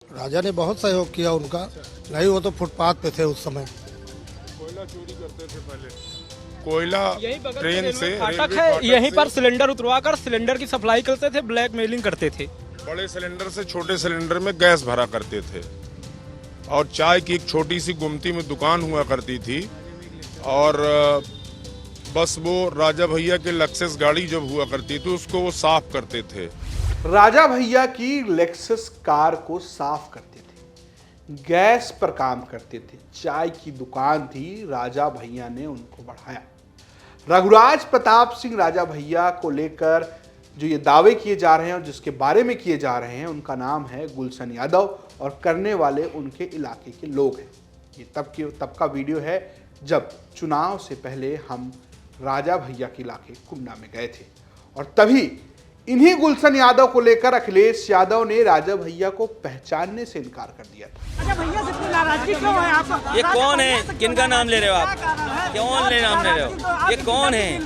राजा ने बहुत सहयोग किया उनका। नहीं, वो तो फुटपाथ पे थे उस समय। कोयला चोरी करते थे पहले। कोयला यही बगल ट्रेन से फाटक रेलवे है, फाटक यहीं से पर सिलेंडर उतरवाकर सिलेंडर की सप्लाई करते थे, ब्लैक मेलिंग करते थे। बड़े सिलेंडर से छोटे सिलेंडर में गैस भरा करते थे। और चाय की एक छोटी सी गुमती में दुकान हुआ करती थी। और बस वो राजा भैया के लेक्सस गाड़ी जब हुआ करती थी उसको वो साफ करते थे। राजा भैया की लेक्सस कार को साफ करते थे, गैस पर काम करते थे, चाय की दुकान थी, राजा भैया ने उनको बढ़ाया। रघुराज प्रताप सिंह राजा भैया को लेकर जो ये दावे किए जा रहे हैं और जिसके बारे में किए जा रहे हैं, उनका नाम है गुलशन यादव और करने वाले उनके इलाके के लोग हैं। ये तब का वीडियो है जब चुनाव से पहले हम राजा भैया के इलाके कुंडा में गए थे और तभी इन्हीं गुलशन यादव को लेकर अखिलेश यादव ने राजा भैया को पहचानने से इनकार कर दिया था। अच्छा भैया से इतनी नाराजगी क्यों है आप? ये कौन है? किनका नाम ले रहे हो आप? कौन ले नाम ले रहे हो? ये कौन है?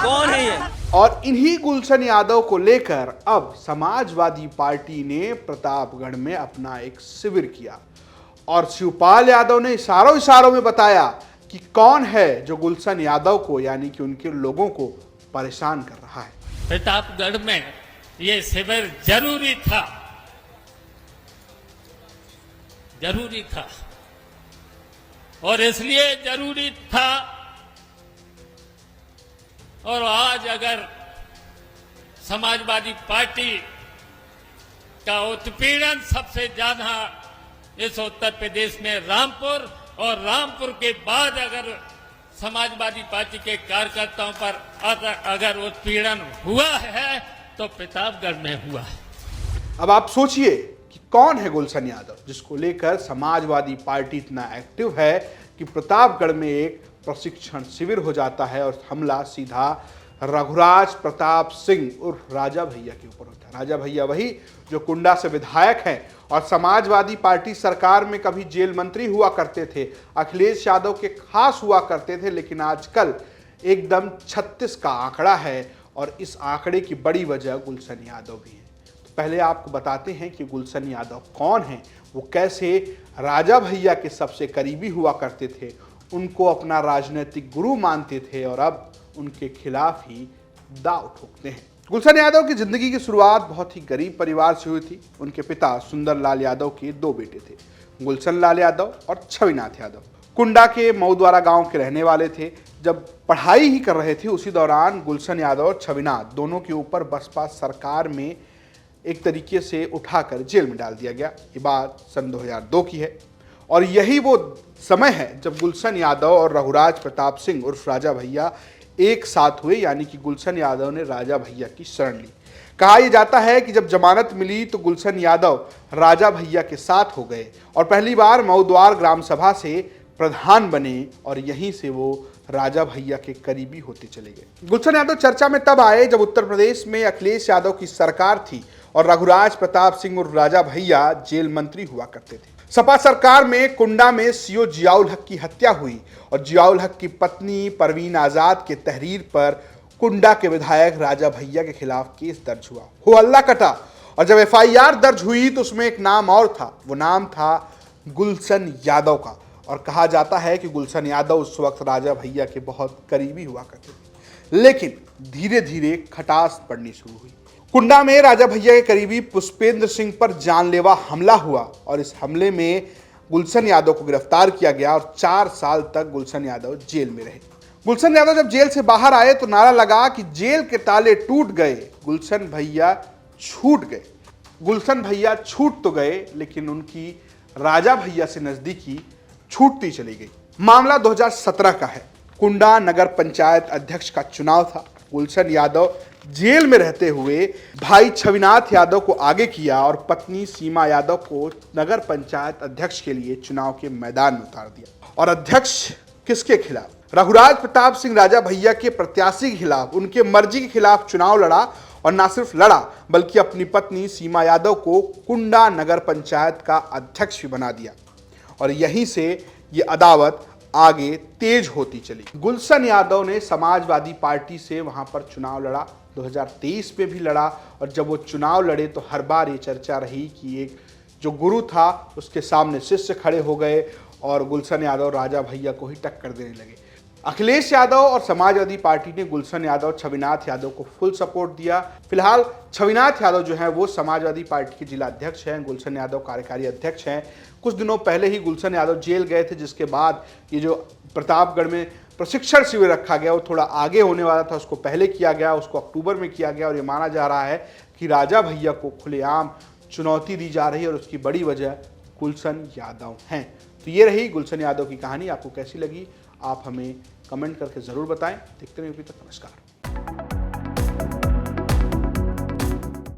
कौन है ये? और इन्हीं गुलशन यादव को लेकर अब समाजवादी पार्टी ने प्रतापगढ़ में अपना एक शिविर किया और शिवपाल यादव ने इशारों में बताया कि कौन है जो गुलशन यादव को यानी कि उनके लोगों को परेशान कर रहा है। प्रतापगढ़ में ये शिविर जरूरी था और इसलिए जरूरी था। और आज अगर समाजवादी पार्टी का उत्पीड़न सबसे ज्यादा इस उत्तर प्रदेश में रामपुर और रामपुर के बाद अगर समाजवादी पार्टी के कार्यकर्ताओं पर अगर उत्पीड़न हुआ है तो प्रतापगढ़ में हुआ है। अब आप सोचिए कि कौन है गुलशन यादव जिसको लेकर समाजवादी पार्टी इतना एक्टिव है कि प्रतापगढ़ में एक प्रशिक्षण शिविर हो जाता है और हमला सीधा रघुराज प्रताप सिंह उर्फ राजा भैया के ऊपर होता है। राजा भैया वही जो कुंडा से विधायक हैं और समाजवादी पार्टी सरकार में कभी जेल मंत्री हुआ करते थे, अखिलेश यादव के खास हुआ करते थे, लेकिन आजकल एकदम 36 का आंकड़ा है और इस आंकड़े की बड़ी वजह गुलशन यादव भी है। तो पहले आपको बताते हैं कि गुलशन यादव कौन है, वो कैसे राजा भैया के सबसे करीबी हुआ करते थे, उनको अपना राजनीतिक गुरु मानते थे और अब उनके खिलाफ ही दांव ठोकते हैं। गुलशन यादव की जिंदगी की शुरुआत बहुत ही गरीब परिवार से हुई थी। उनके पिता सुंदर लाल यादव के 2 बेटे थे, गुलशन लाल यादव और छविनाथ यादव। कुंडा के मऊद्वारा गांव के रहने वाले थे। जब पढ़ाई ही कर रहे थे उसी दौरान गुलशन यादव और छविनाथ दोनों के ऊपर बसपा सरकार में एक तरीके से उठाकर जेल में डाल दिया गया। ये बात सन 2002 की है और यही वो समय है जब गुलशन यादव और रघुराज प्रताप सिंह उर्फ राजा भैया एक साथ हुए, यानी कि गुलशन यादव ने राजा भैया की शरण ली। कहा यह जाता है कि जब जमानत मिली तो गुलशन यादव राजा भैया के साथ हो गए और पहली बार मऊद्वार ग्राम सभा से प्रधान बने और यहीं से वो राजा भैया के करीबी होते चले गए। गुलशन यादव चर्चा में तब आए जब उत्तर प्रदेश में अखिलेश यादव की सरकार थी और रघुराज प्रताप सिंह और राजा भैया जेल मंत्री हुआ करते थे। सपा सरकार में कुंडा में सीओ जियाउल हक की हत्या हुई और जियाउल हक की पत्नी परवीन आजाद के तहरीर पर कुंडा के विधायक राजा भैया के खिलाफ केस दर्ज हुआ। हो हल्ला कटा और जब एफआईआर दर्ज हुई तो उसमें एक नाम और था, वो नाम था गुलशन यादव का और कहा जाता है कि गुलशन यादव उस वक्त राजा भैया के बहुत करीबी हुआ करते थे। लेकिन धीरे धीरे खटास पड़नी शुरू हुई। कुंडा में राजा भैया के करीबी पुष्पेंद्र सिंह पर जानलेवा हमला हुआ और इस हमले में गुलशन यादव को गिरफ्तार किया गया और 4 साल तक गुलशन यादव जेल में रहे। गुलशन यादव जब जेल से बाहर आए तो नारा लगा कि जेल के ताले टूट गए, गुलशन भैया छूट गए। गुलशन भैया छूट तो गए लेकिन उनकी राजा भैया से नजदीकी छूटती चली गई। मामला 2017 का है। कुंडा नगर पंचायत अध्यक्ष का चुनाव था। गुलशन यादव जेल में रहते हुए भाई छविनाथ यादव को आगे किया और पत्नी सीमा यादव को नगर पंचायत अध्यक्ष के लिए चुनाव के मैदान में उतार दिया। और अध्यक्ष किसके खिलाफ? रघुराज प्रताप सिंह राजा भैया के प्रत्याशी के खिलाफ, उनके मर्जी के खिलाफ चुनाव लड़ा और न सिर्फ लड़ा बल्कि अपनी पत्नी सीमा यादव को कुंडा नगर पंचायत का अध्यक्ष भी बना दिया और यहीं से ये अदावत आगे तेज होती चली। गुलशन यादव ने समाजवादी पार्टी से वहां पर चुनाव लड़ा, 2023 में भी लड़ा और जब वो चुनाव लड़े तो हर बार ये चर्चा रही कि एक जो गुरु था उसके सामने शिष्य खड़े हो गए और गुलशन यादव राजा भैया को ही टक्कर देने लगे। अखिलेश यादव और समाजवादी पार्टी ने गुलशन यादव छविनाथ यादव को फुल सपोर्ट दिया। फिलहाल छविनाथ यादव जो हैं वो समाजवादी पार्टी के जिला अध्यक्ष हैं, गुलशन यादव कार्यकारी अध्यक्ष हैं। कुछ दिनों पहले ही गुलशन यादव जेल गए थे, जिसके बाद ये जो प्रतापगढ़ में प्रशिक्षण शिविर रखा गया वो थोड़ा आगे होने वाला था, उसको पहले किया गया, उसको अक्टूबर में किया गया। और ये माना जा रहा है कि राजा भैया को खुलेआम चुनौती दी जा रही है और उसकी बड़ी वजह गुलशन यादव हैं। तो ये रही गुलशन यादव की कहानी। आपको कैसी लगी आप हमें कमेंट करके ज़रूर बताएं। देखते रहिए यूपी तक। नमस्कार।